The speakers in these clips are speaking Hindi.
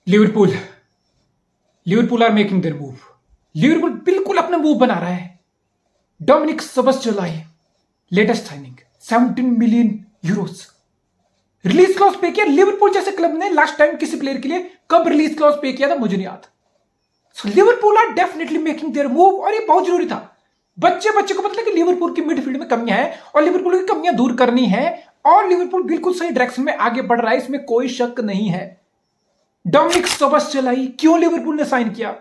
Liverpool Liverpool are making their move. Liverpool बिल्कुल अपना मूव बना रहा है। Dominik Szoboszlai latest signing 17 million euros. Release clause पे किया। लिवरपूल जैसे क्लब ने लास्ट टाइम किसी प्लेयर के लिए कब रिलीज क्लॉज पे किया था मुझे नहीं याद। So Liverpool are definitely making their move और ये बहुत जरूरी था। बच्चे को पता कि लिवरपूल की मिडफील्ड में कमियां हैं और लिवरपूल की कमियां दूर करनी है और लिवरपूल बिल्कुल सही डायरेक्शन में आगे बढ़ रहा है, इसमें कोई शक नहीं है। डोमिनिक सोबोसलाई क्यों लिवरपूल ने साइन किया?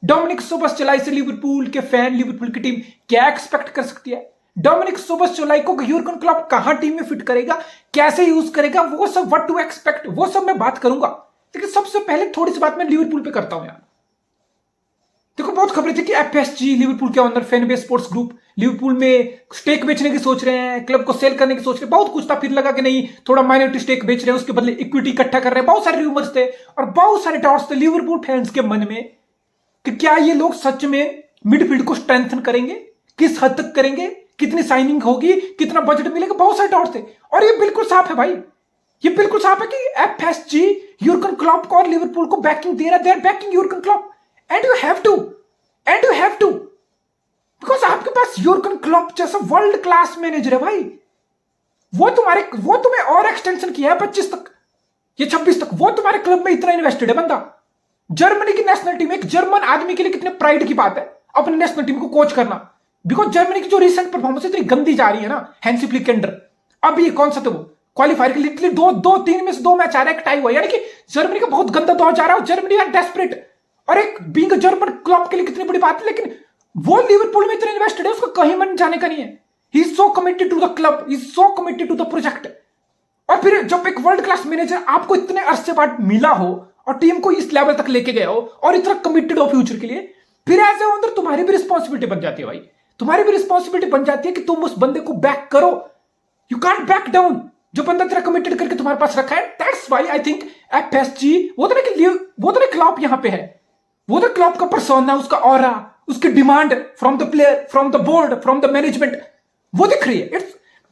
डोमिनिक सोबोसलाई से लिवरपूल के फैन, लिवरपूल की टीम क्या एक्सपेक्ट कर सकती है? डोमिनिक सोबोसलाई को यूर्गन क्लॉप कहां टीम में फिट करेगा, कैसे यूज करेगा, वो सब व्हाट टू एक्सपेक्ट, वो सब मैं बात करूंगा। लेकिन सबसे पहले थोड़ी सी बात मैं लिवरपूल पे करता हूं यार। देखो बहुत खबरें थी कि एफएसजी लिवरपूल के अंदर fan base sports group Liverpool में स्टेक बेचने की सोच रहे हैं, क्लब को सेल करने की सोच रहे हैं, बहुत कुछ था। फिर लगा कि नहीं, थोड़ा माइनॉरिटी स्टेक बेच रहे हैं, उसके बदले इक्विटी इकट्ठा कर रहे हैं। बहुत सारे रूमर्स थे और बहुत सारे डाउट्स थे लिवरपूल फैंस के मन में कि क्या ये लोग सच में मिडफील्ड को स्ट्रेंथन करेंगे, किस हद तक करेंगे, कितनी साइनिंग होगी, कितना बजट मिलेगा। बहुत सारे डाउट्स थे और ये बिल्कुल साफ है भाई, ये बिल्कुल साफ है कि एफएसजी यूर्गन क्लॉप को और लिवरपूल को बैकिंग दे रहा है। They are backing Jürgen Klopp and you have to because आपके पास यूर्गन क्लॉप जैसा वर्ल्ड क्लास मैनेजर है भाई। वो तुम्हें और एक्सटेंशन किया है 25 तक, ये 26 तक। वो तुम्हारे क्लब में इतना इन्वेस्टेड है बंदा। जर्मनी की नेशनल टीम, एक जर्मन आदमी के लिए कितने प्राइड की बात है अपने नेशनल टीम को कोच करना। बिकॉज जर्मनी की जो रिसेंट परफॉर्मेंस इतनी गंदी जा रही है ना, हैंसी फ्लिक के अंडर। अब ये कौन सा था वो क्वालिफायर के लिए दो तीन में से 2 मैच आ रहा है, एक टाई हुआ, यानी कि जर्मनी का बहुत गंदा दौर जा रहा है। जर्मनी आर डेस्परेट और एक बीइंग अ जर्मन क्लब के लिए कितनी बड़ी बात है। लेकिन वो लिवरपूल में इतना इन्वेस्टेड है, उसको कहीं मन जाने का नहीं है। He is so committed to the club, he is so committed to the project. और फिर जब एक वर्ल्ड क्लास मैनेजर आपको इतने अरसे बाद मिला हो और टीम को इस लेवल तक लेके गया हो और इतना कमिटेड हो फ्यूचर के लिए, फिर ऐसे अंदर तुम्हारी भी रिस्पॉन्सिबिलिटी बन जाती है भाई। तुम्हारी भी रिस्पॉन्सिबिलिटी बन जाती है कि तुम उस बंदे को बैक करो। You can't back down. जो बंदा तेरा कमिटेड करके तुम्हारे पास रखा है, that's why I think FSG वो तो क्लॉप यहां पे है, वो तो क्लॉप का पर्सोना, उसका ऑरा, उसकी demand from the player, from the board, from the management, वो दिख रही है।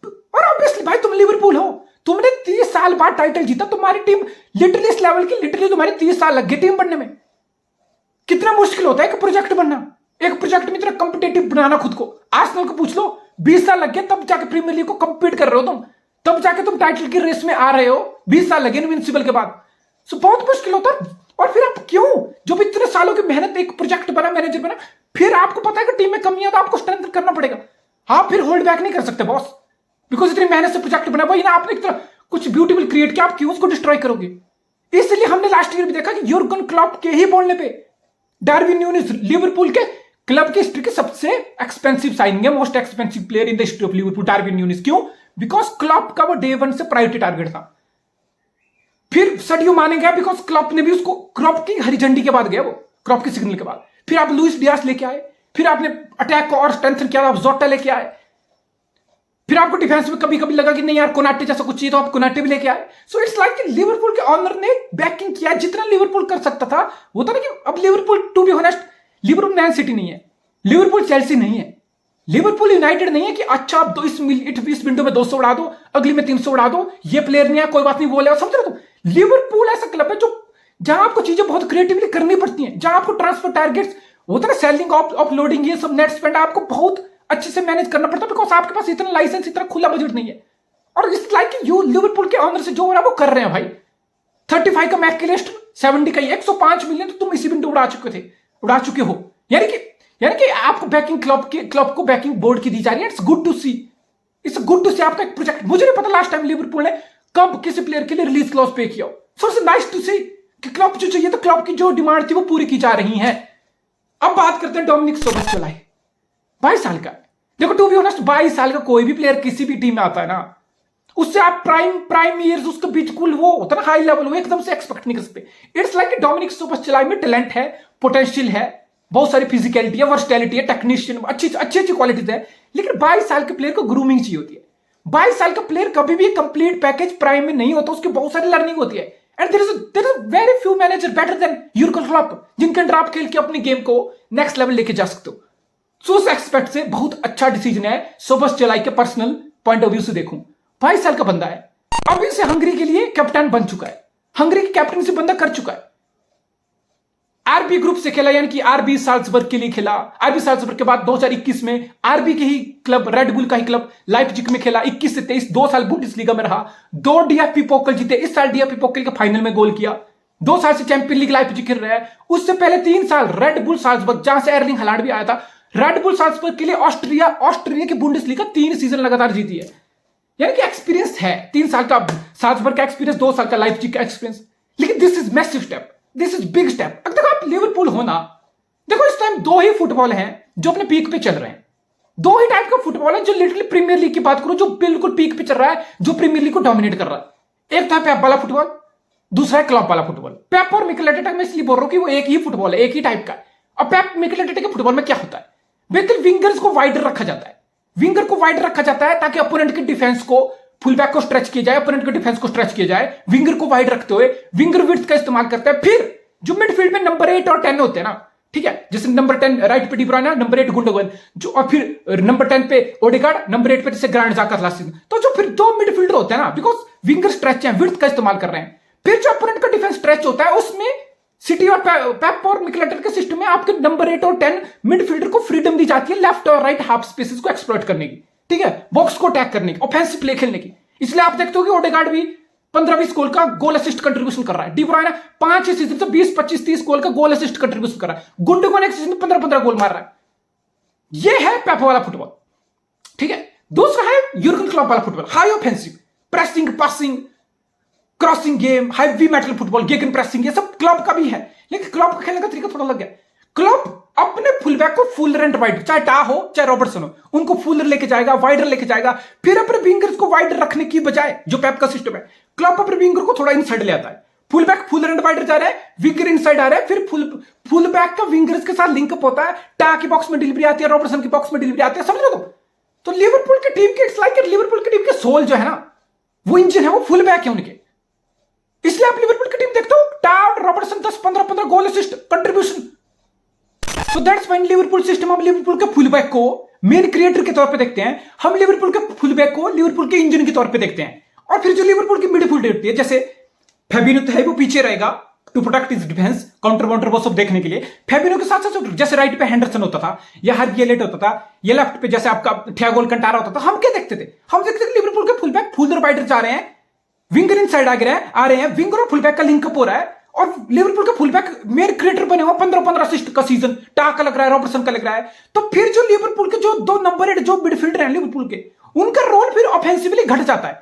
और ऑब्वियसली भाई तुम लिवरपूल हो, तुमने 30 साल बाद टाइटल जीता, तुम्हारी टीम लिटरली इस लेवल की, लिटरली तुम्हारे 30 साल लग गए टीम बनने में। कितना मुश्किल होता है एक प्रोजेक्ट बनना, एक प्रोजेक्ट में इतना कंपिटेटिव बनाना खुद को। आर्सेनल को पूछ लो, 20 साल लग गए तब जाके प्रीमियर लीग को कंपीट कर रहे हो तुम, तब जाके तुम टाइटल की रेस में आ रहे हो। 20 साल लगे इनविंसिबल के बाद। सो बहुत मुश्किल होता है। और फिर आप क्यों, जब इतने सालों की मेहनत, एक प्रोजेक्ट बना, मैनेजर बना, फिर आपको पता है कि टीम में कमियां तो आपको स्ट्रेंथ करना पड़ेगा। हाँ, फिर होल्ड बैक नहीं कर सकते बॉस, बिकॉज इतनी मेहनत से प्रोजेक्ट बना, वही ना आपने एक तरह कुछ ब्यूटीफुल क्रिएट किया, आप क्यों उसको डिस्ट्रॉय करोगे? इसलिए हमने लास्ट ईयर भी देखा कि यूर्गन क्लॉप के ही बोलने पे डार्विन न्यूनेस लिवरपूल के क्लब की हिस्ट्री की सबसे एक्सपेंसिव साइनिंग है, most expensive player in the history of Liverpool, Darwin newness. क्यों? बिकॉज क्लॉप का वो डे 1 से प्रायोरिटी टारगेट था। फिर सडियो माने गया बिकॉज क्लॉप ने भी उसको, क्लॉप की हरी झंडी के बाद गया वो, क्लॉप के सिग्नल के बाद। फिर आप लुइस डियास लेके आए, फिर आपने अटैक को और स्ट्रेंथन किया, आप जोटा लेके आए। फिर आपको डिफेंस में कभी कभी लगा कि नहीं यार कोनाटे जैसा कुछ चाहिए, तो आप कोनाटे भी लेके आए। सो इट्स लाइक लिवरपूल के ऑनर ने बैकिंग किया जितना लिवरपूल कर सकता था। वो था ना कि अब Liverpool, to be honest, Liverpool Man City नहीं है, लिवरपूल चेल्सी नहीं है, लिवरपूल यूनाइटेड नहीं है कि अच्छा अब इस विंडो में 200 उड़ा दो, अगली में 300 उड़ा दो, ये प्लेयर नहीं है कोई बात नहीं, वो ले। समझ रहे हो? लिवरपूल ऐसा क्लब है जो जहां आपको चीजें बहुत क्रिएटिवली करनी पड़ती हैं, जहां आपको ट्रांसफर टारगेट्स होता है ना, सेलिंग, ऑफलोडिंग, ये सब नेट स्पेंड आपको बहुत अच्छे से मैनेज करना पड़ता है, बिकॉज आपके पास इतना लाइसेंस, इतना खुला बजट नहीं है। और इस लाइक यू लिवरपूल के ऑनर से जो हो रहा है वो कर रहे हैं भाई। 35 का मैकलिस्ट, 70 का 105 मिलियन तो तुम इसी विंडो उड़ा चुके हो। यानी कि आपको बैकिंग क्लब को बैकिंग बोर्ड की दी जा रही है। इट्स गुड टू सी आपका एक प्रोजेक्ट। मुझे नहीं पता लास्ट टाइम लिवरपूल ने कब किसी प्लेयर के लिए रिलीज क्लॉज पे किया हो। सो इट्स नाइस टू सी कि क्लब जो चाहिए, तो क्लब की जो डिमांड थी वो पूरी की जा रही है। अब बात करते हैं डोमिनिक सोबोसलाई, 22 साल का। देखो टू बी ऑनेस्ट, 22 साल का कोई भी प्लेयर किसी भी टीम में आता है ना, उससे आप प्राइम ईयर्स, उसके बिल्कुल वो होता है ना हाई लेवल, वो एकदम से एक्सपेक्ट नहीं कर सकते। इट्स लाइक डोमिनिक सोबोसलाई में टैलेंट है, पोटेंशियल है, बहुत सारी फिजिकलिटी है, वर्सटैलिटी है, टेक्नीशियन, अच्छी क्वालिटीज है। लेकिन 22 साल के प्लेयर को ग्रूमिंग चाहिए होती है। 22 साल का प्लेयर कभी भी कंप्लीट पैकेज प्राइम में नहीं होता, उसकी बहुत सारी लर्निंग होती है। And there is very few manager better than Jürgen Klopp, जिनके अंडर आप खेल के अपनी गेम को नेक्स्ट लेवल लेके जा सकते हो। सो उस एक्सपेक्ट से बहुत अच्छा डिसीजन है सोबोसलाई के पर्सनल पॉइंट ऑफ व्यू से देखूं। 22 साल का बंदा है, अब इसे हंगरी के लिए कैप्टन बन चुका है, हंगरी की कैप्टन से बंदा कर चुका है। आरबी ग्रुप से खेला, यानी कि आरबी साल्जबर्ग के लिए खेला। आरबी साल्जबर्ग के बाद 2021 में आरबी के ही क्लब, रेडबुल का ही क्लब लाइप्जिग में खेला। 21 से 23 2 साल बुंडेसलीगा में रहा। 2 डीएफबी पोकल जीते। इस साल डीएफबी पोकल के फाइनल में गोल किया। 2 साल से चैंपियन लीग लाइप्जिग खेल रहा है। उससे पहले 3 साल रेडबुल साल्जबर्ग, जहां से एर्लिंग हालांड भी आया था। रेडबुल साल्जबर्ग के लिए ऑस्ट्रिया की बुंडेसलीगा 3 सीजन लगातार जीती है, यानी कि एक्सपीरियंस है। 3 साल का साल्जबर्ग का एक्सपीरियंस, 2 साल का लाइप्जिग का एक्सपीरियंस। लेकिन this is massive step, this is big step. अगर आप लिवरपूल होना, देखो इस टाइम 2 ही फुटबॉल हैं जो अपने पीक पे चल रहे हैं। 2 ही टाइप का फुटबॉल है जो लिटरली प्रीमियर लीग की बात करो, जो बिल्कुल पीक पे चल रहा है, जो प्रीमियर लीग को डोमिनेट कर रहा है। एक था पेप वाला फुटबॉल, दूसरा है क्लॉप वाला फुटबॉल। पेप और मिकेल आर्टेटा मैं इसलिए बोल रहा हूं कि वो एक ही फुटबॉल है, एक ही टाइप का है। अब पेप मिकेल आर्टेटा के फुटबॉल में क्या होता है, बेहतर विंगर्स को वाइडर रखा जाता है। विंगर को वाइडर रखा जाता है ताकि अपोनेंट के डिफेंस को, फुलबैक को स्ट्रेच किया जाए, अपोनेंट के डिफेंस को स्ट्रेच किया जाए। विंगर को वाइड रखते हुए विंगर विड्थ का इस्तेमाल करता है। फिर जो मिडफील्ड में नंबर 8 और 10 होते हैं ना, ठीक है, जैसे नंबर 10 राइट पे डी ब्रुयने, नंबर 8 गुंडोगन, जो, और फिर नंबर 10 पे ओडेगार्ड, नंबर 8 पे जैसे ग्रांड ज़ाका लास्ट। तो जो फिर 2 मिडफील्डर होते हैं ना, बिकॉज विंगर स्ट्रेच है, विड्थ का इस्तेमाल कर रहे हैं। फिर जो अपोनेंट का डिफेंस स्ट्रेच होता है, उसमें सिटी और पेप और मिकेल आर्टेटा के सिस्टम में आपके नंबर 8 और 10 मिडफील्डर को फ्रीडम दी जाती है लेफ्ट और राइट हाफ स्पेसेस को एक्सप्लॉइट करने की, ठीक है, बॉक्स को अटैक करने की, ऑफेंसिव प्ले खेलने की। इसलिए आप देखते हो कि ओडेगार्ड भी 15-20 गोल का गोल असिस्ट कंट्रीब्यूशन कर रहा है। डी ब्रुयने 5 सीजन से 20-25-30 गोल का गोल असिस्ट कंट्रीब्यूशन कर रहा है। गुंडोगन एक सीजन में 15-15 गोल मार रहा है। यह है पेप वाला फुटबॉल, ठीक है। दूसरा है यूर्गन क्लॉप वाला football, high offensive, pressing, passing, crossing game, heavy metal football, gegenpressing, ये सब क्लब का भी है। लेकिन क्लब का खेलने का तरीका थोड़ा अलग है। क्लब अपने फुलबैक को फुलर एंड वाइडर, चाहे टा हो चाहे रॉबर्टसन हो, उनको फुलर लेके जाएगा, वाइडर लेके जाएगा। फिर अपने विंगर्स को वाइडर रखने की बजाय, जो पेप का सिस्टम है, क्लब अपने विंगर को थोड़ा इनसाइड ले आता है। फुलबैक फुलर एंड वाइडर जा रहा है, विंगर इनसाइड आ रहा है, फिर फुलबैक का विंगर्स के साथ लिंकअप होता है। टा की बॉक्स में डिलीवरी आती है, रॉबर्टसन की बॉक्स में डिलीवरी आती है, समझ लो। तो लिवरपूल की टीम के, इट्स लाइक लिवरपूल की टीम के सोल जो है ना, वो इंजन है, वो फुलबैक है उनके। इसलिए आप लिवरपूल की टीम देखते हो, टा और Robertson 10-15 goal assist contribution. So that's why Liverpool system, हम लिवरपूल के फुलबैक को मेन क्रिएटर के तौर पे देखते हैं। हम लिवरपूल के फुलबैक को लिवरपूल के इंजन के तौर पे देखते हैं। और फिर जो लिवरपूल की मिडफील्ड होती है, जैसे फेबिनो तो है, वो पीछे रहेगा to protect his defence, counter वाउंटर वो सब देखने के लिए। फेबिनो के साथ साथ जैसे राइट पे हेंडरसन होता था, या हरगिएलेट होता था, या लेफ्ट पे जैसे आपका थियागो अल्कांटारा होता था। हम क्या देखते थे, हम देखते थे लिवरपूल के फुलबैक फुलर वाइडर जा रहे हैं, विंगर इनसाइड आ रहे हैं, विंगर और फुलबैक का लिंकअप हो रहा है। और लिवरपूल के फुलबैक मेन क्रिएटर बने हुए 15-15 असिस्ट का सीजन, टा का लग रहा है, रॉबर्टसन का लग रहा है। तो फिर जो लिवरपूल के जो 2 नंबर 8 जो मिडफील्डर हैं लिवरपूल के, उनका रोल फिर ऑफेंसिवली घट जाता है।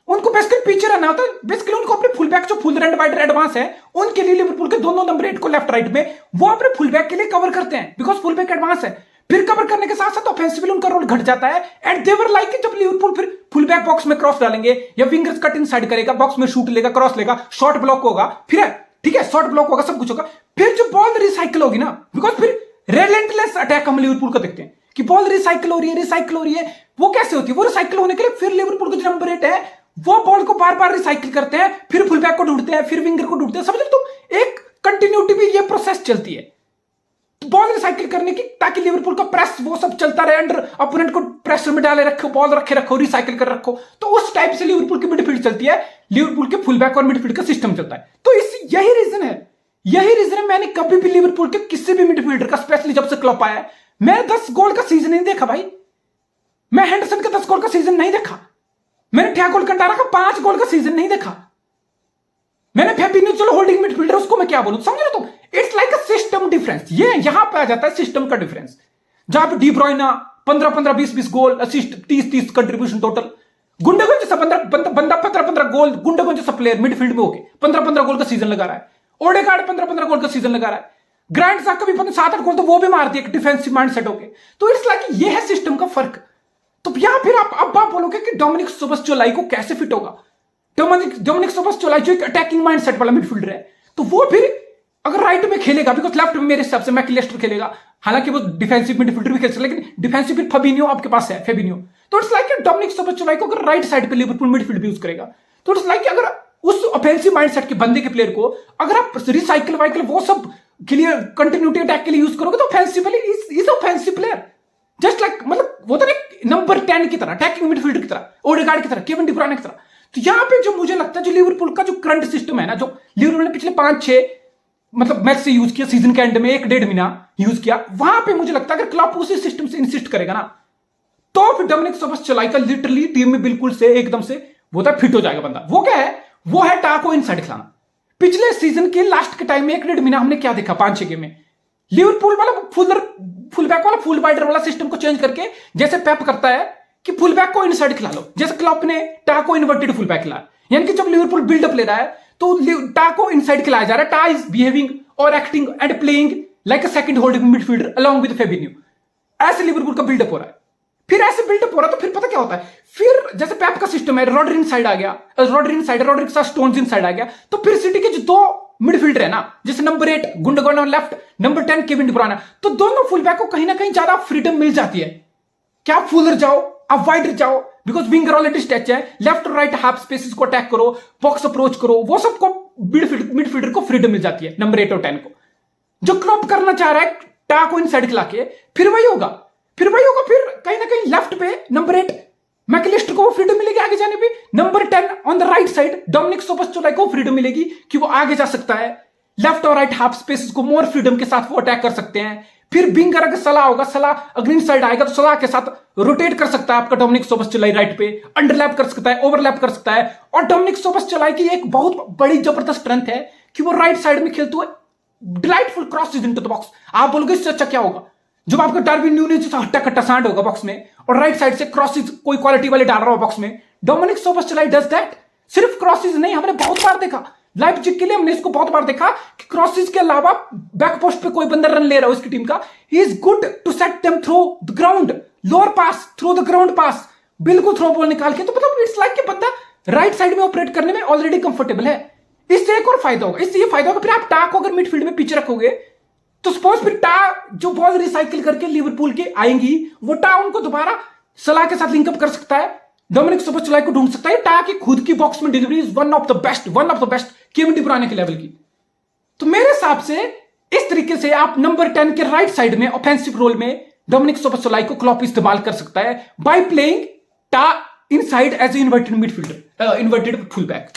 उनको बेसिकली पीछे रहना होता है। बेसिकली उनको अपने फुलबैक जो फुल एंड वाइडर एडवांस है, उनके लिए लिवरपूल के दोनों नंबर 8 को लेफ्ट राइट में वो अपने फुलबैक के लिए कवर करते हैं, बिकॉज फुलबैक एडवांस है। फिर कवर करने के साथ साथ ऑफेंसिवली उनका रोल घट जाता है। एंड देवर लाइक जब लिवरपूल फिर फुलबैक बॉक्स में क्रॉस डालेंगे, या विंगर्स कट इनसाइड करेगा, बॉक्स में शूट लेगा, क्रॉस लेगा, शॉर्ट ब्लॉक होगा, फिर ठीक है, शॉर्ट ब्लॉक होगा, सब कुछ होगा। फिर जो बॉल रिसाइकिल होगी ना, बिकॉज फिर रेलेंटलेस अटैक हम लिवरपूल का देखते हैं कि बॉल रिसाइकिल हो रही है। वो कैसे होती है, वो रिसाइकिल होने के लिए फिर लिवरपूल का जो नंबर 8 है, वो बॉल को बार बार रिसाइकिल करते हैं, फिर फुलबैक को ढूंढते हैं, फिर विंगर को ढूंढते हैं। समझ लो तुम, एक कंटिन्यूटी भी ये प्रोसेस चलती है बॉल रिसाइकिल करने की, ताकि लिवरपूल का प्रेस वो सब चलता रहे, अंडर अपोनेंट को प्रेशर में डाले रखो, बॉल रखे रखो, रिसाइकिल कर रखो। तो उस टाइप से लिवरपूल की मिडफील्ड चलती है, लिवरपूल के फुलबैक और मिडफील्ड का सिस्टम चलता है। तो यही रीजन है, मैंने कभी भी लिवरपूल के किसी भी मिडफील्डर का, स्पेशली जब से क्लॉप आया है, मैं 10 गोल का सीजन नहीं देखा भाई। मैं हेंडरसन के 10 गोल का सीजन नहीं देखा। मैंने थियागो अल्कांटारा का 5 गोल का सीजन नहीं देखा। मैंने फेबिनो, चलो होल्डिंग मिडफील्डर, उसको मैं क्या बोलूं, समझ रहे तुम। It's like a system difference. ये यहां पे आ जाता है सिस्टम का डिफरेंस, जहां पे D ब्रुयने 15-15, 20-20 goal assist, 30-30 contribution total. Gundogan जैसा बंदा 15-15 गोल, गुंडोगन जैसा प्लेयर मिडफील्ड में होके 15-15 गोल का सीजन लगा रहा है। ओडेगार्ड 15-15 गोल का सीजन लगा रहा है। ग्रांड ज़ाका भी 7-8 गोल तो वो भी मारती है डिफेंसिव माइंडसेट होके। तो इट्स लाइक ये है सिस्टम का फर्क। तो यहां फिर आप बोलोगे कि डोमिनिक सोबोस्लाई को कैसे फिट होगा। डोमिनिक सोबोस्लाई जो एक अटैकिंग माइंडसेट वाला मिडफील्डर है, तो वो फिर अगर राइट में खेलेगा, बिकॉज लेफ्ट में मेरे हिसाब से मैकलिस्टर खेलेगा, हालांकि वो डिफेंसिव मिडफील्डर भी खेल सकता है, लेकिन डिफेंसिव फिर फबिन्यो आपके पास है, फेबिन्यो। तो इट्स लाइक डोमिनिक सोबोस्लाई को अगर राइट साइड पे लिवरपूल मिडफील्ड भी यूज करेगा, तो इट्स लाइक अगर उस ऑफेंसिव माइंडसेट के बंदे के प्लेयर को अगर आप रिसाइकिल वाइकल वो सब के लिए, कंटिन्यूटी अटैक के लिए यूज करोगे, तो offensively is offensive player, just like मतलब वो तो एक नंबर 10 की तरह, अटैकिंग मिडफील्डर की तरह, ओडेगार्ड की तरह, केविन डी ब्रुयने की तरह। तो यहां पे जो मुझे लगता है, जो लिवरपूल का जो करंट सिस्टम है ना, जो लिवरपूल ने पिछले 5-6 मतलब मैच से यूज किया, सीजन के एंड में 1-1.5 महीना यूज किया, वहां पे मुझे लगता है अगर क्लब उसी सिस्टम से इंसिस्ट करेगा ना, तो फिर डोमिनिक सोबोसलाई का लिटरली टीम में बिल्कुल से एकदम से वो था फिट हो जाएगा बंदा। वो क्या है, वो है टाको इनसाइड खिलाना। पिछले सीजन के लास्ट के टाइम में 1-1.5 महीना हमने क्या देखा 5-6 गेम में, लिवरपूल वाला फुल बैक वाला फुल वाइडर वाला सिस्टम को चेंज करके जैसे पेप करता है कि फुल बैक को इनसाइड खिला लो, जैसे क्लब ने टाको इन्वर्टेड फुल बैक खिलाया, यानी कि जब लिवरपूल बिल्डअप ले रहा है तो टाको इनसाइड खिलाया जा रहा है। टा इज बिहेविंग और acting and playing like a second holding midfielder along with Fabinho. ऐसे लिवरपूल का बिल्डअप हो रहा है। फिर ऐसे बिल्डअप हो रहा है तो फिर पता क्या होता है, फिर जैसे पेप का सिस्टम है, रॉड्री इनसाइड आ गया, रॉड्री के साथ स्टोन्स इनसाइड आ गया, तो फिर सिटी के जो दो मिडफील्डर है ना, जैसे number 8 Gundogan on left, number 10 Kevin De ब्रुयने, तो दोनों फुल बैक को कहीं ना कहीं ज्यादा फ्रीडम मिल जाती है। क्या आप फुलर जाओ, आप वाइडर जाओ, बिकॉज विंगर ऑलरेडी स्ट्रेच है, लेफ्ट और राइट हाफ स्पेसेस को अटैक करो, बॉक्स अप्रोच करो, वो सबको मिडफील्डर को फ्रीडम मिल जाती है नंबर 8 और 10 को। जो क्लॉप करना चाह रहा है टा को इनसाइड खिला के, फिर वही होगा, फिर कहीं ना कहीं लेफ्ट पे नंबर 8 मैकलिस्टर को फ्रीडम मिलेगी आगे जाने पे, number 10 on the right side Dominik Szoboszlai को फ्रीडम मिलेगी कि वो आगे जा सकता है, लेफ्ट और राइट हाफ स्पेसेस को मोर फ्रीडम के साथ वो अटैक कर सकते हैं। फिर विंगर अगर सलाह होगा, सलाह अगर इनसाइड आएगा तो सलाह के साथ रोटेट कर सकता है आपका डोमिनिक सोबोसलाई राइट पे, अंडरलैप कर सकता है, ओवरलैप कर सकता है। और डोमिनिक सोबोसलाई की एक बहुत बड़ी जबरदस्त स्ट्रेंथ है कि वो राइट साइड में खेलते हुए delightful crosses into the box. आप बोलोगे इससे अच्छा क्या होगा, जब आपका डार्विन न्यूनेज जैसा हट्टा कट्टा सांड होगा बॉक्स में और राइट साइड से क्रॉसेस कोई क्वालिटी वाले डाल रहा हो बॉक्स में, डोमिनिक सोबोसलाई डज दैट। सिर्फ क्रॉसेस नहीं, हमने बहुत बार देखा लाइप्जिग के लिए, हमने इसको बहुत बार देखा कि क्रॉसेस के अलावा बैक पोस्ट पे कोई बंदा रन ले रहा हो इसकी टीम का, he is good to set them through the ground, lower pass, through the ground pass, बिल्कुल थ्रो बॉल निकाल के। तो मतलब इट्स लाइक कि बंदा राइट साइड में ऑपरेट करने में ऑलरेडी कंफर्टेबल है। इससे एक और फायदा होगा, इससे ये फायदा होगा फिर आप टा को अगर मिडफील्ड में पिच रखोगे तो सपोज फिर टा जो बॉल रिसाइकिल करके लिवरपूल के आएंगी, वो टा उनको दोबारा सलाह के साथ लिंकअप कर सकता है, डोमिनिक सोबोसलाई को ढूंढ सकता है। टा की खुद की बॉक्स में delivery is one of the best Kevin De ब्रुयने के लेवल की। तो मेरे हिसाब से इस तरीके से आप नंबर 10 के राइट साइड में ऑफेंसिव रोल में डोमिनिक सोबोसलाई को क्लॉप इस्तेमाल कर सकता है by playing to inside as a inverted midfielder, inverted full back.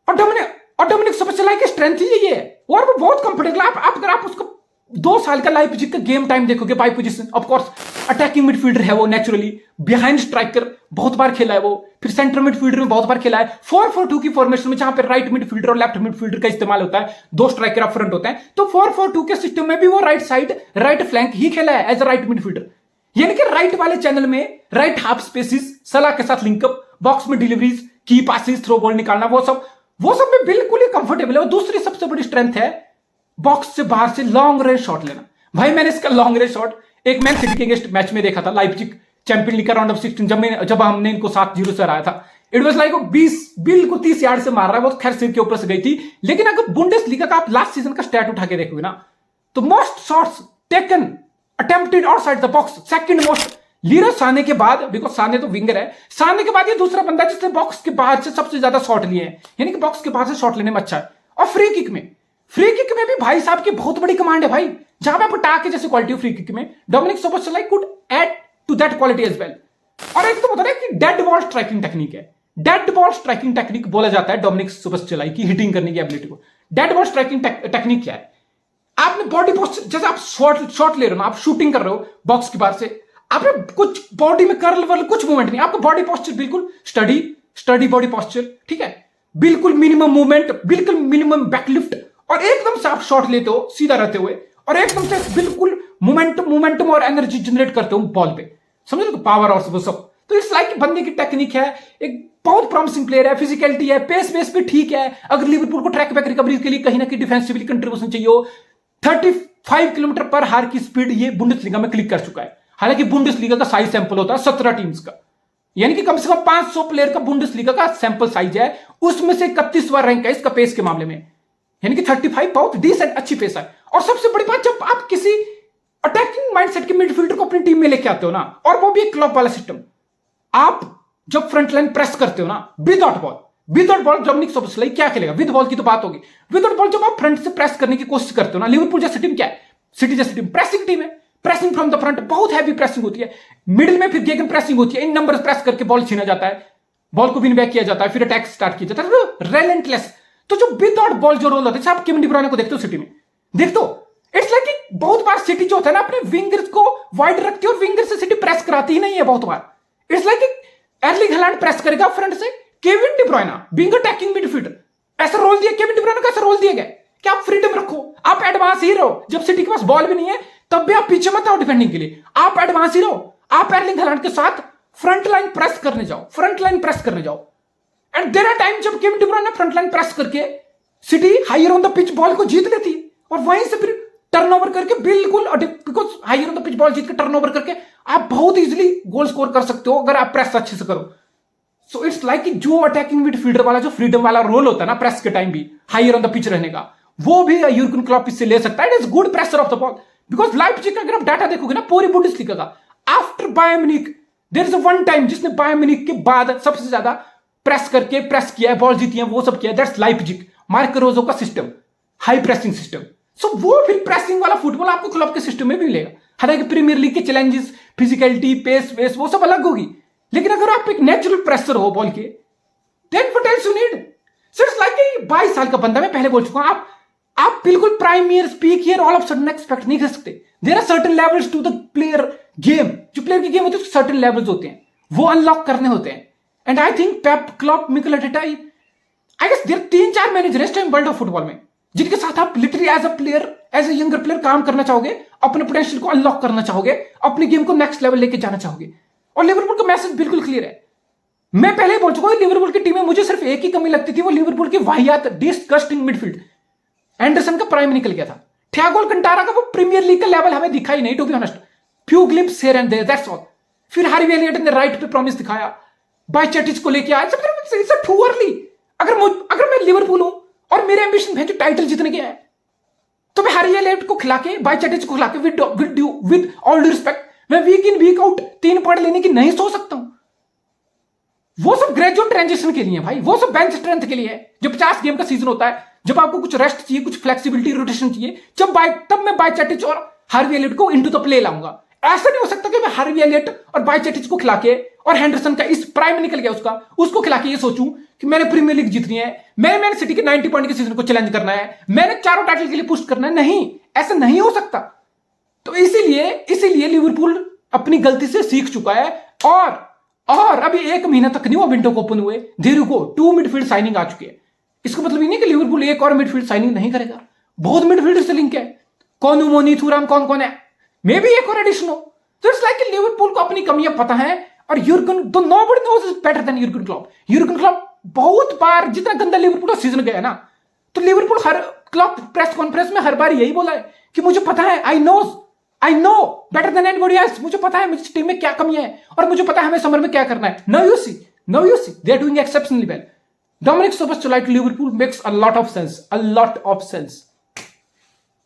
और डोमिनिक सोबोसलाई की स्ट्रेंथ ही यही है और वो बहुत कंफर्टेबल। आप अगर आप उसको 2 साल का लाइप्जिग का गेम टाइम देखोगे by position, of course attacking midfielder है वो नेचुरली, बिहाइंड स्ट्राइकर बहुत बार खेला है वो, फिर सेंटर मिडफील्डर में बहुत बार खेला है, 4-4-2 की फॉर्मेशन में जहां पे राइट मिडफील्डर और लेफ्ट मिडफील्डर का इस्तेमाल होता है, 2 स्ट्राइकर अप फ्रंट होते हैं, तो 4-4-2 के सिस्टम में भी वो राइट साइड राइट फ्लैंक ही खेला है एज अ राइट मिडफील्डर। यानी कि राइट वाले चैनल में राइट हाफ स्पेसिस, सलाह के साथ लिंकअप, बॉक्स में डिलीवरीज, की पासिस, थ्रो बॉल निकालना, वो सब में बिल्कुल ही कंफर्टेबल है। और दूसरी सबसे बड़ी स्ट्रेंथ है बॉक्स से बाहर से लॉन्ग रेंज शॉट लेना। भाई मैंने इसका लॉन्ग रेंज शॉट एक मैन सिटी के अगेंस्ट मैच में देखा था, लाइप्जिग चैंपियन लीग का राउंड ऑफ 16 जब हमने इनको 7-0 से हराया था। इट वाज लाइक 20 बिल्कुल 30 यार्ड से मार रहा है, वो खैर सिर के ऊपर से गई थी। लेकिन अगर बुंडेसलीगा का आप लास्ट सीजन का स्टैट उठा के देखोगे ना, तो most shots taken attempted outside the box second most Leroy Sane के बाद, बिकॉज साने तो विंगर है, साने के बाद ये दूसरा बंदा जिसने बॉक्स के बाहर से सबसे ज्यादा शॉट लिए हैं, यानी कि बॉक्स के बाहर से शॉट लेने में अच्छा है। और फ्री किक में भी भाई साहब की बहुत बड़ी कमांड है भाई, जहां पे टा के जैसे क्वालिटी फ्री किक में Dominik Szoboszlai could add to that quality as well. और एक तो होता है कि डेड बॉल स्ट्राइकिंग टेक्निक है, डेड बॉल स्ट्राइकिंग टेक्निक बोला जाता है डोमिनिक सोबोसलाई की हिटिंग करने की एबिलिटी को। डेड बॉल स्ट्राइकिंग टेक्निक क्या है, आपने बॉडी पोस्चर, जैसे आप शॉट ले रहे हो ना, आप शूटिंग कर रहे हो बॉक्स के बाहर से, आपने कुछ बॉडी में कर्ल वर्ल कुछ मूवमेंट नहीं, आपका बॉडी पोस्चर बिल्कुल स्टडी बॉडी पोस्चर, ठीक है, बिल्कुल मिनिमम मूवमेंट, बिल्कुल मिनिमम बैकलिफ्ट, और एकदम से आप शॉट लेते हो सीधा रहते हुए, और एकदम से बिल्कुल मोमेंटम और एनर्जी जनरेट करते हो बॉल पे, समझ लो, पावर और वो सब। तो इस लाइक बंदे की टेक्निक है, एक बहुत प्रॉमिसिंग प्लेयर है, फिजिकलिटी है, पेस भी ठीक है। अगर लिवरपूल को ट्रैक बैक रिकवरी के लिए कहीं ना कहीं डिफेंसिवली कंट्रीब्यूशन चाहिए हो, 35 किलोमीटर पर हार की स्पीड ये बुंडेसलीगा में क्लिक कर चुका है। हालांकि बुंडेसलीगा का साइज सैंपल होता है 17 टीम्स का, यानी कि कम से कम 500 प्लेयर का बुंडेसलीगा का सैंपल साइज है, उसमें से 31वां रैंक है इसका पेस के मामले में, यानी कि 35 बहुत डिसेंट अच्छी पेस है। और सबसे बड़ी बात, जब आप किसी अटैकिंग माइंडसेट के मिडफील्डर को अपनी टीम में लेके आते हो ना, और वो भी एक क्लब वाला सिस्टम, आप जब फ्रंट लाइन प्रेस करते हो ना विदाउट बॉल डोमिनिक सोबोसलाई क्या खेलेगा, विद बॉल की तो बात होगी, विदाउट बॉल जब आप फ्रंट से प्रेस करने की कोशिश करते हो ना, लिवरपूल जैसी टीम क्या है, सिटी जैसी टीम प्रेसिंग टीम है, प्रेसिंग फ्रॉम द फ्रंट, बहुत हैवी प्रेसिंग होती है, मिडिल में फिर गेगन प्रेसिंग होती है, इन नंबर प्रेस करके बॉल छीना जाता है, बॉल को विन बैक किया जाता है, फिर अटैक स्टार्ट किया जाता है, रेलेंटलेस तो जो विदाउट बॉल जो रोल होता है, आप केविन डी ब्रुयने को देखते हो सिटी में, देखते हो इट्स लाइक कि बहुत बार सिटी जो होता है ना अपने विंगर्स को वाइड रखती है और विंगर से सिटी प्रेस कराती ही नहीं है बहुत बार। इट्स लाइक कि एर्लिंग हालैंड प्रेस करेगा फ्रंट से, Kevin De ब्रुयने being attacking midfielder, ऐसा रोल दिया केविन डी ब्रुयने को, ऐसा रोल दिया गया कि आप फ्रीडम रखो, आप एडवांस ही रहो, जब सिटी के पास बॉल भी नहीं है तब भी आप पीछे मत आओ डिफेंडिंग के लिए, आप एडवांस ही रहो, आप एर्लिंग हालैंड के साथ फ्रंट लाइन प्रेस करने जाओ, फ्रंट लाइन प्रेस करने जाओ। एंड देयर आर टाइम जब Kevin De Bruyne front line press करके City higher on the pitch ball को जीत लेती है और वहीं से फिर टर्नओवर करके बिल्कुल, because higher on the pitch ball जीत के टर्नओवर करके आप बहुत इजीली गोल स्कोर कर सकते हो अगर आप प्रेस अच्छे से करो। सो इट्स लाइक कि जो अटैकिंग मिडफील्डर वाला जो फ्रीडम वाला रोल होता है ना प्रेस के टाइम भी हायर ऑन द पिच रहने का, वो भी यूर्गन क्लॉप इससे ले सकता है। It is good presser of the ball, because Leipzig का अगर आप डाटा देखोगे ना पूरी बुंडेसलीगा का, after Bayern Munich there is one time जिसने बायर्न म्यूनिख के बाद सबसे ज्यादा प्रेस करके प्रेस किया है, बॉल जीती है, वो सब किया, दैट्स लाइप्जिग, मार्को रोजो का सिस्टम, हाई प्रेसिंग सिस्टम। सो वो फिर प्रेसिंग वाला फुटबॉल आपको क्लब के सिस्टम में भी मिलेगा। हालांकि प्रीमियर लीग के चैलेंजेस, फिजिकलिटी, पेस वेस वो सब अलग होगी, लेकिन अगर आप एक नेचुरल प्रेसर हो बॉल के, then what else you need. So it's like 22 साल का बंदा, मैं पहले बोल चुका हूं, आप बिल्कुल prime year peak year all of sudden expect नहीं कर सकते। There are certain levels to the player game, जो प्लेयर की गेम होती है सर्टेन लेवल्स होते हैं, वो अनलॉक करने होते हैं। And I think Pep, Klopp, Mikel Arteta, I guess there 3-4 manager इस टाइम वर्ल्ड ऑफ फुटबॉल में जिनके साथ आप literally as a player, as a younger player काम करना चाहोगे, अपने पोटेंशियल को अनलॉक करना चाहोगे, अपनी गेम को नेक्स्ट लेवल लेके जाना चाहोगे। और लिवरपूल का मैसेज बिल्कुल क्लियर है। मैं पहले ही बोल चुका हूं लिवरपूल की टीम में मुझे सिर्फ एक ही कमी लगती थी, वो लिवरपूल की वाहियात डिस्गस्टिंग मिडफील्ड। एंडरसन का प्राइम निकल गया था, थियागो अल्कंटारा का वो प्रीमियर लीग का लेवल हमें दिखा ही नहीं, to be honest, few glimpse here and there, that's all. फिर हार्वी एलियट ने राइट पे प्रॉमिस दिखाया, बायचेटिच को लेके आया, इट्स टू अर्ली। अगर मैं लिवरपूल हूं और मेरे एंबिशन है जो टाइटल जीतने के हैं, तो मैं हार्वी एलियट को खिला के, बायचेटिच को खिला के, विद ऑल ड्यू रिस्पेक्ट, मैं वीक इन वीक आउट 3 पॉइंट लेने की नहीं सोच सकता हूं। वो सब ग्रेजुएट ट्रांजिशन के लिए भाई, वो सब बेंच स्ट्रेंथ के लिए है। जो 50 गेम का सीजन होता है, जब आपको कुछ रेस्ट चाहिए, कुछ फ्लेक्सिबिलिटी, रोटेशन चाहिए, तब मैं बायचेटिच और हार्वी एलियट को इनटू द प्ले लाऊंगा। ऐसा नहीं हो सकता कि मैं हार्वी एलियट और बायचेटिच को खिला के और हेंडरसन का इस प्राइम निकल गया उसको खिला के ये सोचूं कि मैंने प्रीमियर लीग जीतनी है, मैंने सिटी के 90 पॉइंट के सीजन को चैलेंज करना है, मैंने 4 टाइटल के लिए पुश करना है। नहीं, ऐसा नहीं हो सकता। तो इसीलिए लिवरपूल अपनी गलती से सीख चुका है। और अभी 1 महीना तक नहीं हुआ विंडो को ओपन हुए, देयर को 2 मिडफील्ड साइनिंग आ चुकी है। इसका मतलब ये नहीं कि लिवरपूल एक और मिडफील्ड साइनिंग नहीं करेगा, बहुत मिडफील्ड से लिंक है, कौन मोनी थूराम कौन है, मे बी एक और एडिशन हो। तो इट्स लाइक लिवरपूल को अपनी कमियां पता है और nobody knows better than Jürgen Klopp. Jürgen Klopp बहुत बार, जितना गंदा लिवरपूल का सीजन गया ना, तो लिवरपूल क्लॉप प्रेस कॉन्फ्रेंस में हर बार यही बोला है कि मुझे पता है, I know better than anybody else, मुझे पता है मुझे टीम में क्या कमियां है और मुझे पता है हमें समर में क्या करना है। Now you see they are doing exceptionally well. Dominic Soboslai to Liverpool makes a lot of sense.